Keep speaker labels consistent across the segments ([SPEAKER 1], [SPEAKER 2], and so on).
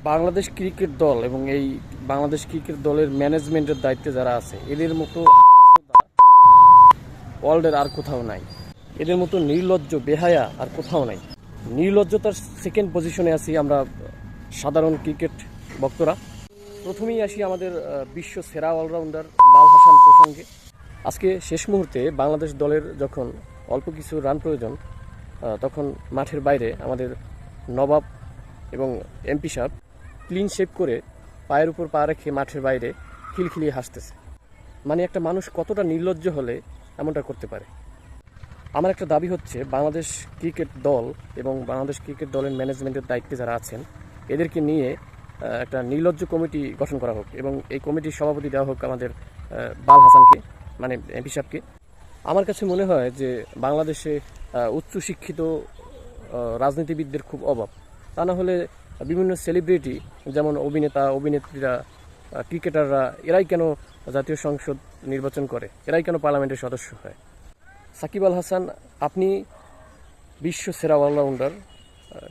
[SPEAKER 1] Bangladesh cricket দল এবং এই বাংলাদেশ ক্রিকেট দলের ম্যানেজমেন্টের দায়িত্বে যারা আছে এদের মতো ওয়ার্ল্ডের আর কোথাও নাই। এদের মতো নির্লজ্জ বেহায়া আর কোথাও নাই। নির্লজ্জতার সেকেন্ড পজিশনে আছি আমরা সাধারণ ক্রিকেট ভক্তরা। প্রথমেই আসি আমাদের বিশ্ব সেরা অলরাউন্ডার বাল হাসান প্রসঙ্গে। আজকে শেষ মুহূর্তে বাংলাদেশ দলের যখন অল্প কিছু রান প্রয়োজন তখন মাঠের বাইরে আমাদের নবাব এবং এমপি সাহেব ক্লিন শেপ করে পায়ের উপর পা রেখে মাঠের বাইরে খিলখিলিয়ে হাসতেছে। মানে একটা মানুষ কতটা নির্লজ্জ হলে এমনটা করতে পারে। আমার একটা দাবি হচ্ছে বাংলাদেশ ক্রিকেট দল এবং বাংলাদেশ ক্রিকেট দলের ম্যানেজমেন্টের দায়িত্বে যারা আছেন এদেরকে নিয়ে একটা নির্লজ্জ কমিটি গঠন করা হোক এবং এই কমিটির সভাপতি দেওয়া হোক আমাদের বাল হাসানকে, মানে এমপি সাহেবকে। আমার কাছে মনে হয় যে বাংলাদেশে উচ্চশিক্ষিত রাজনীতিবিদদের খুব অভাব। তা না হলে বিভিন্ন সেলিব্রিটি যেমন অভিনেতা অভিনেত্রীরা ক্রিকেটাররা এরাই কেন জাতীয় সংসদ নির্বাচন করে, এরাই কেন পার্লামেন্টের সদস্য হয়। সাকিব আল হাসান, আপনি বিশ্ব সেরা অলরাউন্ডার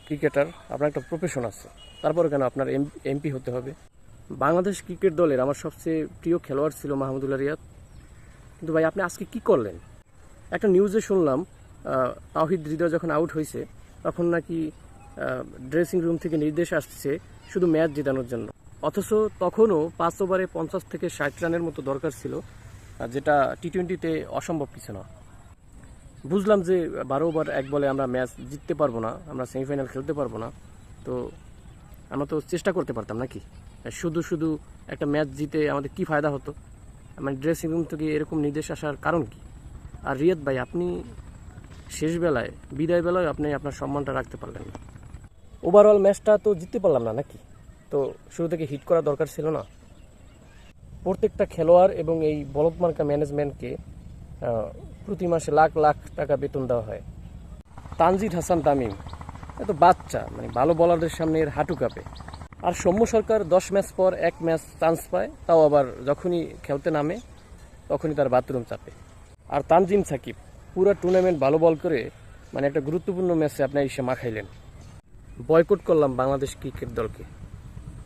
[SPEAKER 1] ক্রিকেটার, আপনার একটা প্রফেশন আছে, তারপরে কেন আপনার এমপি হতে হবে? বাংলাদেশ ক্রিকেট দলের আমার সবচেয়ে প্রিয় খেলোয়াড় ছিল মাহমুদুল্লাহ রিয়াদ, কিন্তু ভাই আপনি আজকে কি করলেন? একটা নিউজে শুনলাম তাওহিদ হৃদয় যখন আউট হয়েছে তখন নাকি ড্রেসিং রুম থেকে নির্দেশ আসছে শুধু ম্যাচ জেতানোর জন্য, অথচ তখনও 5 ওভারে 50 থেকে 60 রানের মতো দরকার ছিল, যেটা টি-20-তে অসম্ভব কিছু না। বুঝলাম যে 12 ওভার 1 বলে আমরা ম্যাচ জিততে পারবো না, আমরা সেমিফাইনাল খেলতে পারবো না, তো আমরা তো চেষ্টা করতে পারতাম নাকি? শুধু শুধু একটা ম্যাচ জিতে আমাদের কি ফায়দা হতো? মানে ড্রেসিং রুম থেকে এরকম নির্দেশ আসার কারণ কি? আর রিয়াদ ভাই, আপনি শেষ বেলায় বিদায় বেলায় আপনি আপনার সম্মানটা রাখতে পারলেন না। ওভারঅল ম্যাচটা তো জিততে পারলাম না নাকি? তো শুরু থেকে হিট করা দরকার ছিল না? প্রত্যেকটা খেলোয়াড় এবং এই বলদমার্কা ম্যানেজমেন্টকে প্রতি মাসে লাখ লাখ টাকা বেতন দেওয়া হয়। তানজিদ হাসান তামিম এত বাচ্চা, মানে ভালো বলারদের সামনে এর হাঁটু কাঁপে। আর সৌম্য সরকার 10 ম্যাচ পর 1 ম্যাচ চান্স পায়, তাও আবার যখনই খেলতে নামে তখনই তার বাথরুম চাপে। আর তানজিম সাকিব পুরো টুর্নামেন্ট ভালো বল করে, মানে একটা গুরুত্বপূর্ণ ম্যাচে আপনার এসে মাখাইলেন। বয়কট করলাম বাংলাদেশ ক্রিকেট দলকে।